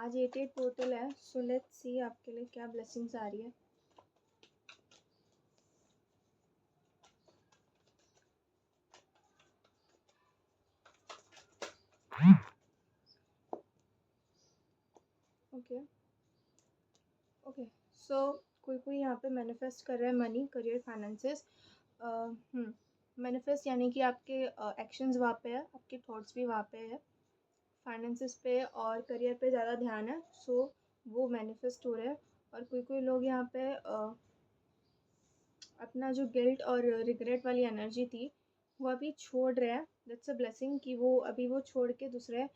आज 88 पोर्टल है, so let's see आपके लिए क्या ब्लेसिंग्स आ रही है। ओके ओके, सो कोई यहाँ पे मैनिफेस्ट कर रहा है मनी, करियर, फाइनेंसेस। मैनिफेस्ट यानी कि आपके एक्शंस वहाँ पे है, आपके थॉट्स भी वहाँ पे है। फाइनेंसेस पे और करियर पे ज़्यादा ध्यान है, सो वो मैनिफेस्ट हो रहा है। और कोई लोग यहाँ पे अपना जो गिल्ट और रिग्रेट वाली एनर्जी थी वो अभी छोड़ रहे हैं। दैट्स अ ब्लेसिंग कि वो अभी वो छोड़ के दूसरे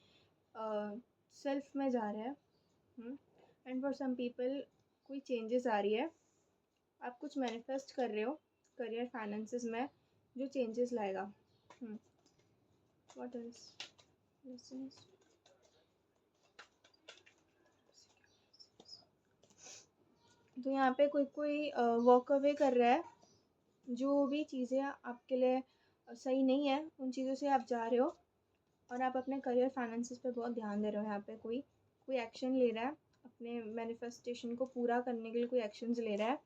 सेल्फ में जा रहे हैं। एंड फॉर सम पीपल कोई चेंजेस आ रही है, आप कुछ मैनिफेस्ट कर रहे हो करियर फाइनेंसेस में जो चेंजेस लाएगा। What is blessings? तो यहाँ पे कोई वॉक अवे कर रहा है, जो भी चीज़ें आपके लिए सही नहीं है उन चीज़ों से आप जा रहे हो और आप अपने करियर फाइनेंसेस पे बहुत ध्यान दे रहे हो। यहाँ पे कोई एक्शन ले रहा है, अपने मैनिफेस्टेशन को पूरा करने के लिए कोई एक्शंस ले रहा है।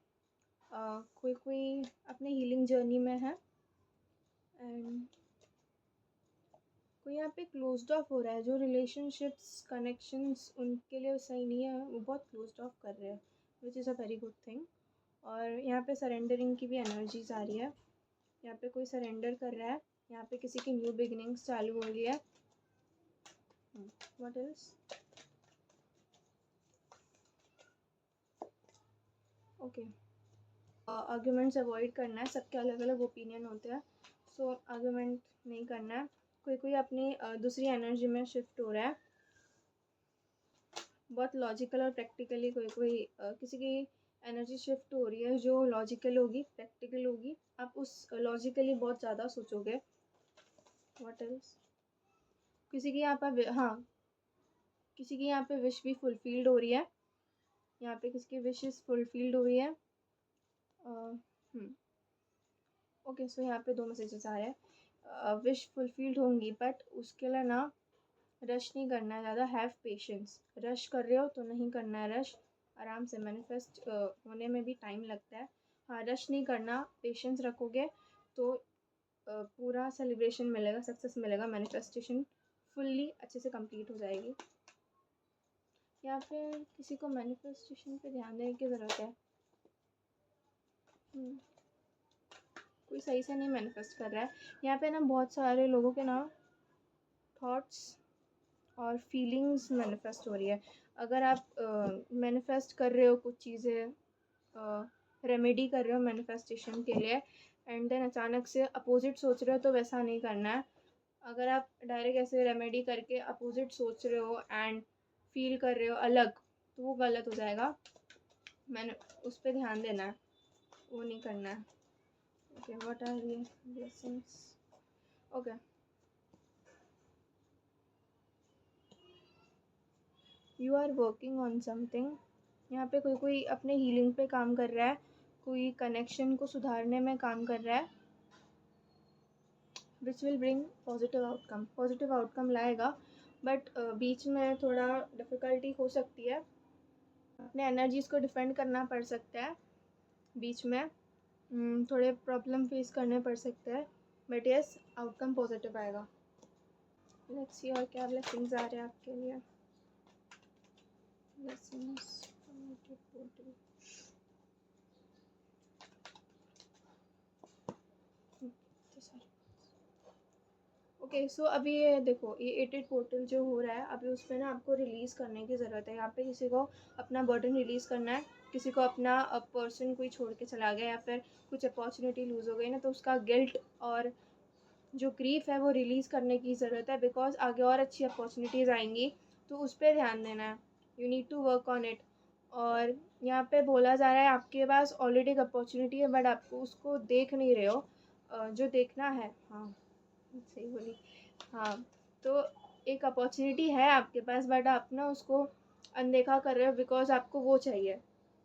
कोई अपने हीलिंग जर्नी में है। एंड कोई यहाँ पे क्लोज्ड ऑफ हो रहा है, जो रिलेशनशिप्स कनेक्शंस उनके लिए सही नहीं है वो बहुत क्लोज्ड ऑफ कर रहे हैं, which is a very good thing. और यहाँ पे सरेंडरिंग की भी एनर्जीज आ रही है, यहाँ पे कोई सरेंडर कर रहा है, यहाँ पे किसी की न्यू बिगिनिंग्स चालू हो रही है। What else? Okay, arguments avoid करना है, सबके अलग अलग ओपिनियन होते हैं, सो आर्ग्यूमेंट नहीं करना है। कोई अपनी दूसरी एनर्जी में शिफ्ट हो रहा है, बहुत लॉजिकल और प्रैक्टिकली कोई किसी की एनर्जी शिफ्ट हो रही है जो लॉजिकल होगी, प्रैक्टिकल होगी। आप उस लॉजिकली बहुत ज़्यादा सोचोगे। What else? किसी की यहाँ पर किसी की यहाँ पे विश भी फुलफिल्ड हो रही है, यहाँ पे किसी की विशेस फुलफिल्ड हो रही है। ओके, सो यहाँ पे 2 मैसेजेस आ रहे हैं। विश फुलफिल्ड होंगी बट उसके लिए ना रश नहीं करना है ज़्यादा, हैव पेशेंस। रश कर रहे हो तो नहीं करना है रश, आराम से। मैनिफेस्ट होने में भी टाइम लगता है। हाँ, रश नहीं करना, पेशेंस रखोगे तो पूरा सेलिब्रेशन मिलेगा, सक्सेस मिलेगा, मैनिफेस्टेशन फुल्ली अच्छे से कंप्लीट हो जाएगी। या फिर किसी को मैनिफेस्टेशन पे ध्यान देने की ज़रूरत है। कोई सही से नहीं मैनिफेस्ट कर रहा है। यहाँ पे ना बहुत सारे लोगों के ना थॉट्स और फीलिंग्स मैनिफेस्ट हो रही है। अगर आप मैनिफेस्ट कर रहे हो कुछ चीज़ें, रेमेडी कर रहे हो मैनिफेस्टेशन के लिए, एंड देन अचानक से अपोजिट सोच रहे हो, तो वैसा नहीं करना है। अगर आप डायरेक्ट ऐसे रेमेडी करके अपोजिट सोच रहे हो एंड फील कर रहे हो अलग, तो वो गलत हो जाएगा। मैंने उस पर ध्यान देना है, वो नहीं करना है। ओके, व्हाट आर ये blessings? Okay, you are working on something. यहाँ पे कोई अपने हीलिंग पे काम कर रहा है, कोई कनेक्शन को सुधारने में काम कर रहा है, which will bring positive outcome. Positive outcome लाएगा, बट बीच में थोड़ा डिफ़िकल्टी हो सकती है, अपने एनर्जीज़ को डिफेंड करना पड़ सकता है बीच में। थोड़े प्रॉब्लम फेस करने पड़ सकते हैं, बट यस, आउटकम पॉजिटिव आएगा। लेट्स सी और क्या ब्लेसिंग्स आ रहे हैं आपके लिए। ब्लेसिंग्स ओके, सो अभी ये देखो, ये 88 पोर्टल जो हो रहा है अभी, उस पर ना आपको रिलीज़ करने की ज़रूरत है। यहाँ पे किसी को अपना बर्डन रिलीज़ करना है, किसी को अपना पर्सन कोई छोड़ के चला गया या फिर कुछ अपॉर्चुनिटी लूज़ हो गई ना, तो उसका गिल्ट और जो ग्रीफ है वो रिलीज़ करने की ज़रूरत है, बिकॉज आगे और अच्छी अपॉर्चुनिटीज़ आएंगी, तो उस पर ध्यान देना है। You need to work on it. और यहाँ पे बोला जा रहा है आपके पास ऑलरेडी एक अपॉर्चुनिटी है, बट आपको उसको देख नहीं रहे हो। जो देखना है, हाँ सही बोली, हाँ, तो एक अपॉर्चुनिटी है आपके पास, बट आप ना उसको अनदेखा कर रहे हो बिकॉज आपको वो चाहिए।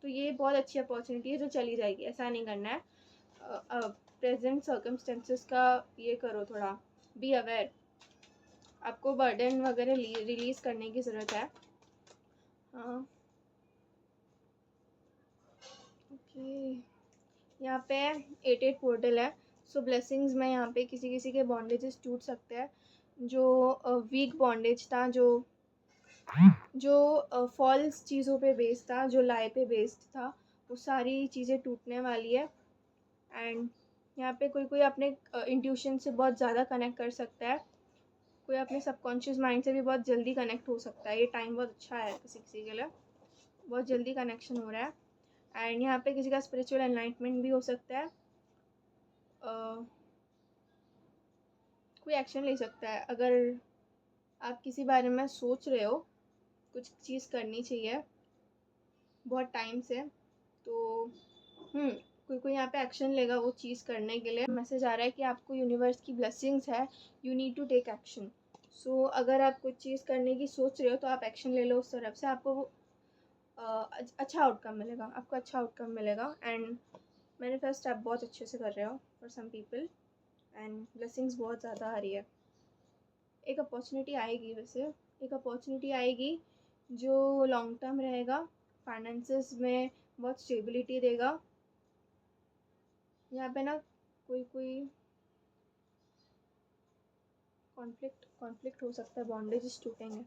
तो ये बहुत अच्छी अपॉर्चुनिटी है जो चली जाएगी, ऐसा नहीं करना है। प्रेजेंट सर्कमस्टेंसेस का ये करो, थोड़ा बी अवेयर। आपको बर्डन वगैरह रिलीज़ करने की ज़रूरत है। हाँ ओके, यहाँ पे 88 पोर्टल है। सो ब्लेसिंग्स में यहाँ पे किसी किसी के बॉन्डेजेस टूट सकते हैं। जो वीक बॉन्डेज था, जो फॉल्स चीज़ों पे बेस्ड था, जो लाई पे बेस्ड था, वो सारी चीज़ें टूटने वाली है। एंड यहाँ पे कोई कोई अपने इंट्यूशन से बहुत ज़्यादा कनेक्ट कर सकता है, कोई अपने सबकॉन्शियस माइंड से भी बहुत जल्दी कनेक्ट हो सकता है। ये टाइम बहुत अच्छा है किसी किसी के लिए, बहुत जल्दी कनेक्शन हो रहा है। एंड यहाँ पे किसी का स्पिरिचुअल एनलाइटमेंट भी हो सकता है। कोई एक्शन ले सकता है। अगर आप किसी बारे में सोच रहे हो कुछ चीज़ करनी चाहिए बहुत टाइम से, तो कोई कोई यहाँ पे एक्शन लेगा वो चीज़ करने के लिए। मैसेज आ रहा है कि आपको यूनिवर्स की ब्लेसिंग्स है, you need to take action. So अगर आप कुछ चीज़ करने की सोच रहे हो तो आप एक्शन ले लो उस तरफ से, आपको अच्छा आउटकम मिलेगा, आपको अच्छा आउटकम मिलेगा। एंड मैनिफेस्ट आप बहुत अच्छे से कर रहे हो for some people, and blessings बहुत ज़्यादा आ रही है। एक अपॉर्चुनिटी आएगी, वैसे एक अपॉर्चुनिटी आएगी जो लॉन्ग टर्म रहेगा, फाइनेंसेस में बहुत स्टेबिलिटी देगा। यहाँ पे ना कोई कोई कॉन्फ्लिक्ट हो सकता है, बॉन्डेजेस टूटेंगे।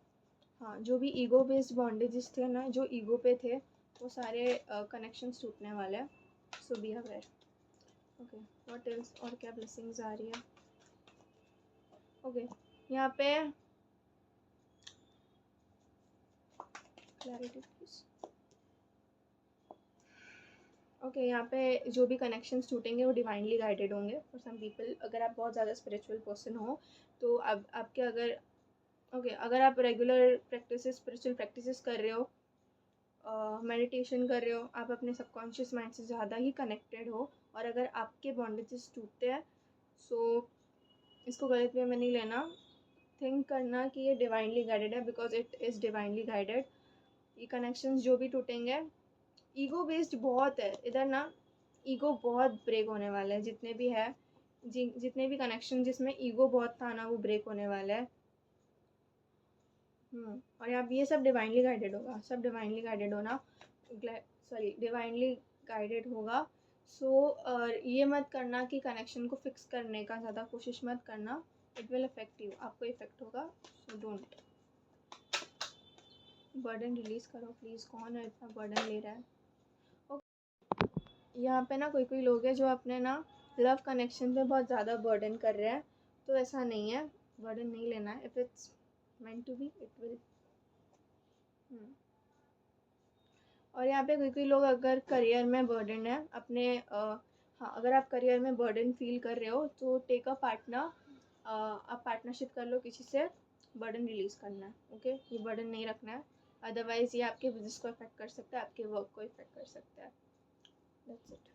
हाँ, जो भी ईगो बेस्ड बॉन्डेजेस थे ना, जो ईगो पे थे, वो सारे कनेक्शंस टूटने वाले हैं। So be aware. Okay, what else, और क्या ब्लेसिंग्स आ रही है? ओके, यहाँ पे क्लैरिटी प्लीज। ओके, यहाँ पे जो भी कनेक्शंस टूटेंगे वो डिवाइनली गाइडेड होंगे फॉर सम पीपल। अगर आप बहुत ज़्यादा स्पिरिचुअल पर्सन हो तो अब आपके अगर आप रेगुलर स्पिरिचुअल प्रैक्टिसेस कर रहे हो, मेडिटेशन कर रहे हो, आप अपने सबकॉन्शियस माइंड से ज़्यादा ही कनेक्टेड हो, और अगर आपके बॉन्डेजेस टूटते हैं, सो इसको गलत वे में नहीं लेना। थिंक करना कि ये डिवाइनली गाइडेड है, because it is divinely guided. ये कनेक्शंस जो भी टूटेंगे, ईगो बेस्ड बहुत है इधर ना, ईगो बहुत ब्रेक होने वाला है। जितने भी है, जितने भी कनेक्शन जिसमें ईगो बहुत था ना, वो ब्रेक होने वाला है। और यहाँ ये सब डिवाइनली गाइडेड होगा, सब डिवाइनली गाइडेड होना, सॉरी डिवाइनली गाइडेड होगा। सो ये मत करना कि कनेक्शन को फिक्स करने का ज़्यादा कोशिश मत करना, इट विल अफेक्ट यू, आपको इफेक्ट होगा। So don't. बर्डन रिलीज करो प्लीज़, कौन है इतना बर्डन ले रहा है? यहाँ पे ना कोई कोई लोग हैं जो अपने ना लव कनेक्शन पे बहुत ज़्यादा बर्डन कर रहे हैं, तो ऐसा नहीं है, बर्डन नहीं लेना है। If it's meant to be, it will. और यहाँ पे कोई कोई लोग अगर करियर में बर्डन है अपने हाँ, अगर आप करियर में बर्डन फील कर रहे हो तो टेक अ पार्टनर, आप पार्टनरशिप कर लो किसी से, बर्डन रिलीज करना है। ओके, ये बर्डन नहीं रखना है, अदरवाइज़ ये आपके बिजनेस को इफेक्ट कर सकता है, आपके वर्क को इफेक्ट कर सकता है। That's it.